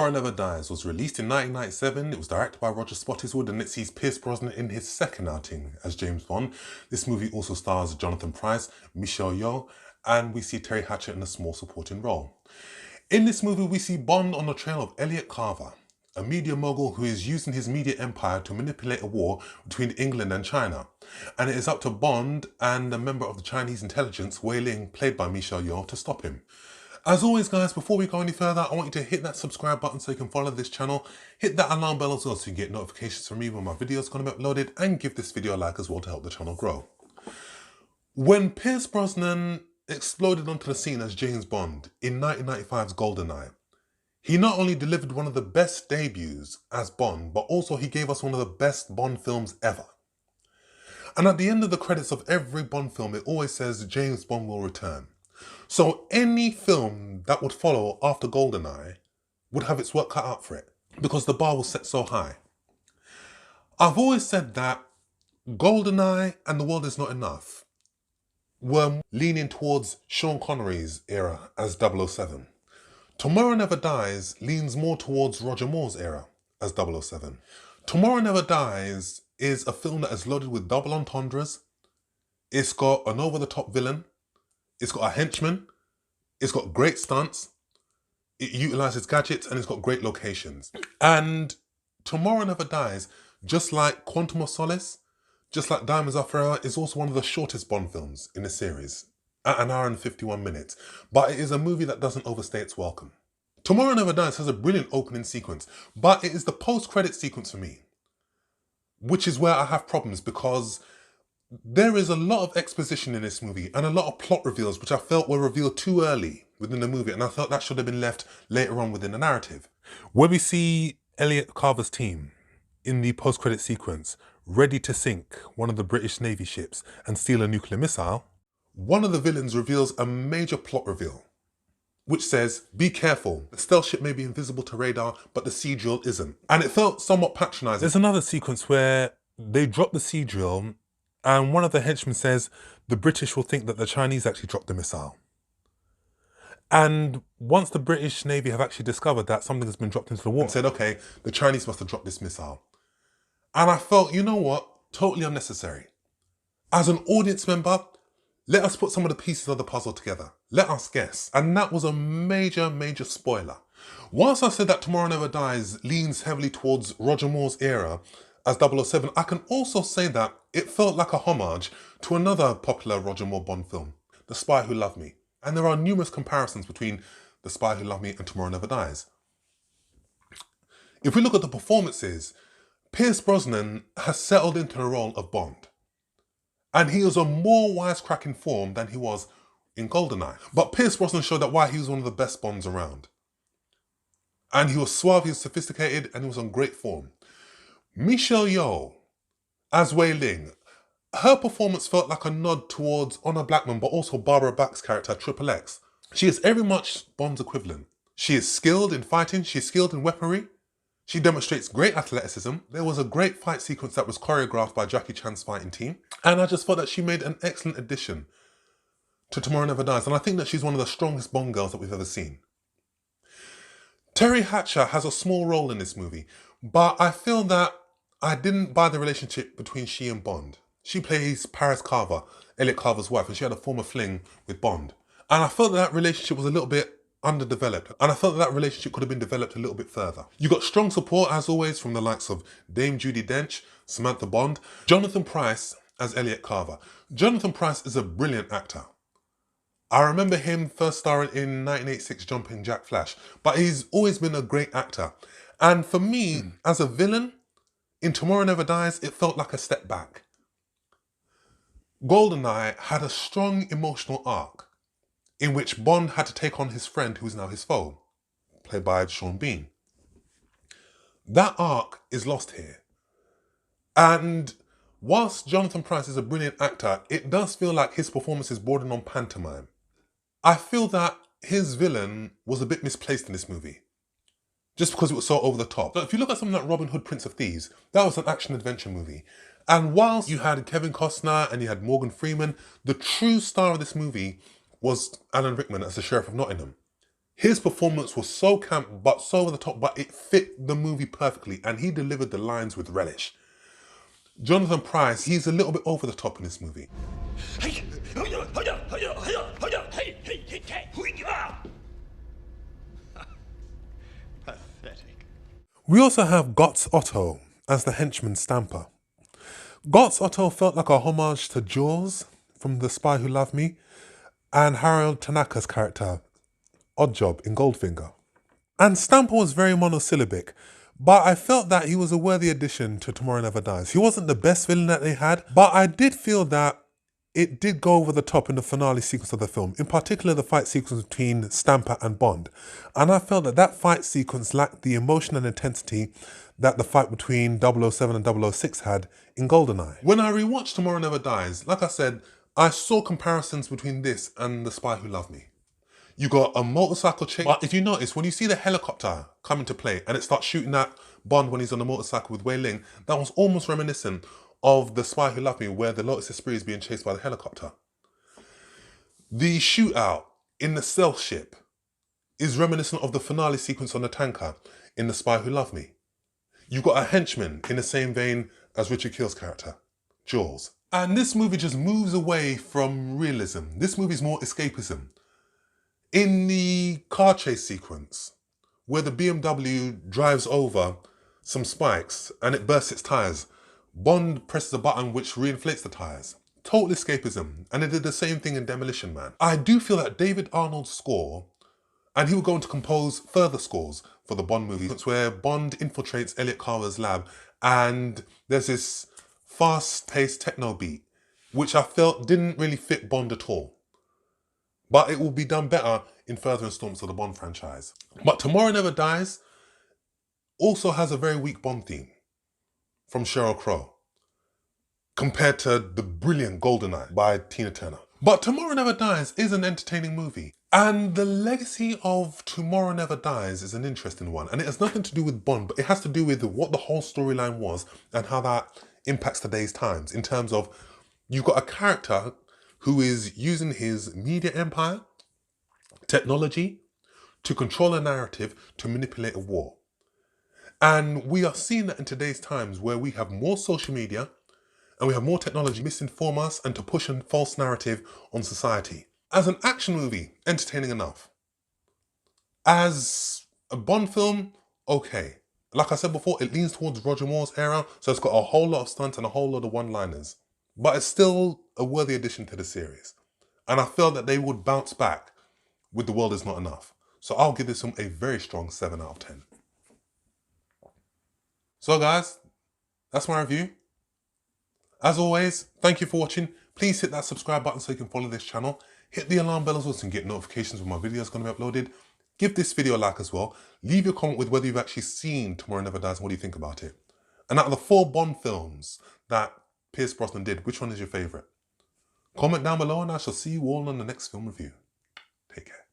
Tomorrow Never Dies was released in 1997, it was directed by Roger Spottiswoode, and it sees Pierce Brosnan in his second outing as James Bond. This movie also stars Johnathan Pryce, Michelle Yeoh, and we see Terri Hatcher in a small supporting role. In this movie we see Bond on the trail of Elliott Carver, a media mogul who is using his media empire to manipulate a war between England and China. And it is up to Bond and a member of the Chinese intelligence, Wei-Ling, played by Michelle Yeoh, to stop him. As always guys, before we go any further, I want you to hit that subscribe button so you can follow this channel. Hit that alarm bell as well so you get notifications from me when my videos are going to be uploaded, and give this video a like as well to help the channel grow. When Pierce Brosnan exploded onto the scene as James Bond in 1995's Goldeneye, he not only delivered one of the best debuts as Bond, but also he gave us one of the best Bond films ever. And at the end of the credits of every Bond film, it always says James Bond will return. So any film that would follow after Goldeneye would have its work cut out for it, because the bar was set so high. I've always said that Goldeneye and The World Is Not Enough were leaning towards Sean Connery's era as 007. Tomorrow Never Dies leans more towards Roger Moore's era as 007. Tomorrow Never Dies is a film that is loaded with double entendres. It's got an over-the-top villain. It's got a henchman. It's got great stunts. It utilizes gadgets, and it's got great locations. And Tomorrow Never Dies, just like Quantum of Solace, just like Diamonds Are Forever, is also one of the shortest Bond films in the series, at 1 hour and 51 minutes. But it is a movie that doesn't overstay its welcome. Tomorrow Never Dies has a brilliant opening sequence, but it is the post-credit sequence for me, which is where I have problems, because there is a lot of exposition in this movie and a lot of plot reveals which I felt were revealed too early within the movie, and I felt that should have been left later on within the narrative. Where we see Elliott Carver's team in the post-credit sequence ready to sink one of the British Navy ships and steal a nuclear missile, one of the villains reveals a major plot reveal, which says, be careful, the stealth ship may be invisible to radar, but the sea drill isn't. And it felt somewhat patronising. There's another sequence where they drop the sea drill and one of the henchmen says the British will think that the Chinese actually dropped the missile. And once the British Navy have actually discovered that something has been dropped into the water, and said, okay, the Chinese must have dropped this missile. And I felt, you know what, totally unnecessary. As an audience member, let us put some of the pieces of the puzzle together. Let us guess. And that was a major, major spoiler. Whilst I said that Tomorrow Never Dies leans heavily towards Roger Moore's era as 007, I can also say that it felt like a homage to another popular Roger Moore Bond film, The Spy Who Loved Me. And there are numerous comparisons between The Spy Who Loved Me and Tomorrow Never Dies. If we look at the performances, Pierce Brosnan has settled into the role of Bond. And he is a more wisecracking form than he was in Goldeneye. But Pierce Brosnan showed that why he was one of the best Bonds around. And he was suave, he was sophisticated, and he was on great form. Michelle Yeoh as Wei-Ling, her performance felt like a nod towards Honor Blackman, but also Barbara Bach's character, Triple X. She is very much Bond's equivalent. She is skilled in fighting, she is skilled in weaponry, she demonstrates great athleticism. There was a great fight sequence that was choreographed by Jackie Chan's fighting team, and I just thought that she made an excellent addition to Tomorrow Never Dies, and I think that she's one of the strongest Bond girls that we've ever seen. Terri Hatcher has a small role in this movie, but I feel that I didn't buy the relationship between she and Bond. She plays Paris Carver, Elliott Carver's wife, and she had a former fling with Bond. And I felt that relationship was a little bit underdeveloped, and I felt that relationship could have been developed a little bit further. You got strong support, as always, from the likes of Dame Judi Dench, Samantha Bond, Johnathan Pryce as Elliott Carver. Johnathan Pryce is a brilliant actor. I remember him first starring in 1986 Jumping Jack Flash, but he's always been a great actor. And for me, as a villain, in Tomorrow Never Dies, it felt like a step back. Goldeneye had a strong emotional arc in which Bond had to take on his friend who is now his foe, played by Sean Bean. That arc is lost here. And whilst Johnathan Pryce is a brilliant actor, it does feel like his performance is bordering on pantomime. I feel that his villain was a bit misplaced in this movie, just because it was so over the top. So if you look at something like Robin Hood, Prince of Thieves, that was an action-adventure movie. And whilst you had Kevin Costner and you had Morgan Freeman, the true star of this movie was Alan Rickman as the Sheriff of Nottingham. His performance was so camp, but so over the top, but it fit the movie perfectly, and he delivered the lines with relish. Johnathan Pryce, he's a little bit over the top in this movie. Pathetic. We also have Götz Otto as the henchman Stamper. Götz Otto felt like a homage to Jaws from The Spy Who Loved Me, and Harold Tanaka's character, Oddjob in Goldfinger. And Stamper was very monosyllabic, but I felt that he was a worthy addition to Tomorrow Never Dies. He wasn't the best villain that they had, but I did feel that it did go over the top in the finale sequence of the film, in particular the fight sequence between Stamper and Bond. And I felt that that fight sequence lacked the emotion and intensity that the fight between 007 and 006 had in Goldeneye. When I rewatched Tomorrow Never Dies, like I said, I saw comparisons between this and The Spy Who Loved Me. You got a motorcycle chase, but if you notice, when you see the helicopter come into play and it starts shooting at Bond when he's on the motorcycle with Wei-Ling, that was almost reminiscent of The Spy Who Loved Me, where the Lotus Esprit is being chased by the helicopter. The shootout in the stealth ship is reminiscent of the finale sequence on the tanker in The Spy Who Loved Me. You got a henchman in the same vein as Richard Keel's character, Jaws. And this movie just moves away from realism. This movie is more escapism. In the car chase sequence, where the BMW drives over some spikes and it bursts its tyres, Bond presses a button which reinflates the tyres. Total escapism. And it did the same thing in Demolition Man. I do feel that David Arnold's score, and he will go on to compose further scores for the Bond movie, where Bond infiltrates Elliott Carver's lab and there's this fast-paced techno beat, which I felt didn't really fit Bond at all. But it will be done better in further installments of the Bond franchise. But Tomorrow Never Dies also has a very weak Bond theme from Sheryl Crow, compared to the brilliant Goldeneye by Tina Turner. But Tomorrow Never Dies is an entertaining movie. And the legacy of Tomorrow Never Dies is an interesting one. And it has nothing to do with Bond, but it has to do with what the whole storyline was and how that impacts today's times, in terms of you've got a character who is using his media empire, technology, to control a narrative, to manipulate a war. And we are seeing that in today's times, where we have more social media and we have more technology to misinform us and to push a false narrative on society. As an action movie, entertaining enough. As a Bond film, okay. Like I said before, it leans towards Roger Moore's era, so it's got a whole lot of stunts and a whole lot of one-liners. But it's still a worthy addition to the series. And I felt that they would bounce back with The World Is Not Enough. So I'll give this film a very strong 7 out of 10. So guys, that's my review. As always, thank you for watching. Please hit that subscribe button so you can follow this channel. Hit the alarm bell as well so you can get notifications when my video is going to be uploaded. Give this video a like as well. Leave your comment with whether you've actually seen Tomorrow Never Dies and what do you think about it. And out of the 4 Bond films that Pierce Brosnan did, which one is your favourite? Comment down below and I shall see you all on the next film review. Take care.